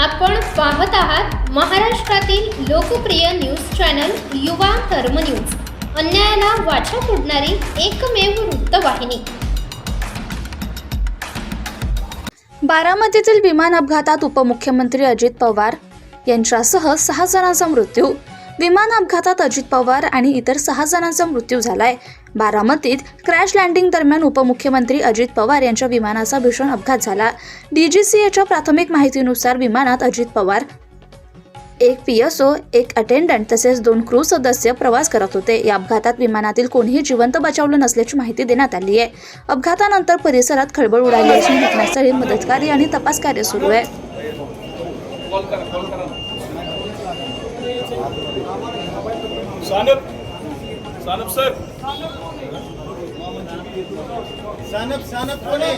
आपण पाहत आहात महाराष्ट्रातील लोकप्रिय न्यूज चॅनल युवा धर्म न्यूज, अन्यायाला वाचा फोडणारी एकमेव वृत्तवाहिनी। बारामतीतील विमान अपघातात उपमुख्यमंत्री अजित पवार यांच्यासह 6 जणांचा मृत्यू। विमान अपघातात अजित पवार आणि इतर 6 जणांचा मृत्यू झालाय। बारामतीत क्रॅश लँडिंग दरम्यान उपमुख्यमंत्री अजित पवार यांच्या विमानाचा भीषण अपघात झाला। DGCAच्या प्राथमिक माहितीनुसार विमानात अजित पवार, एक PSO, एक अटेंडंट तसेच 2 क्रू सदस्य प्रवास करत होते। या अपघातात विमानातील कोणीही जिवंत बचावलं नसल्याची माहिती देण्यात आली आहे। अपघातानंतर परिसरात खळबळ उडाली असून घटनास्थळी मदतकार्य आणि तपास कार्य सुरू आहे। सानप सर, सानप कोण आहे?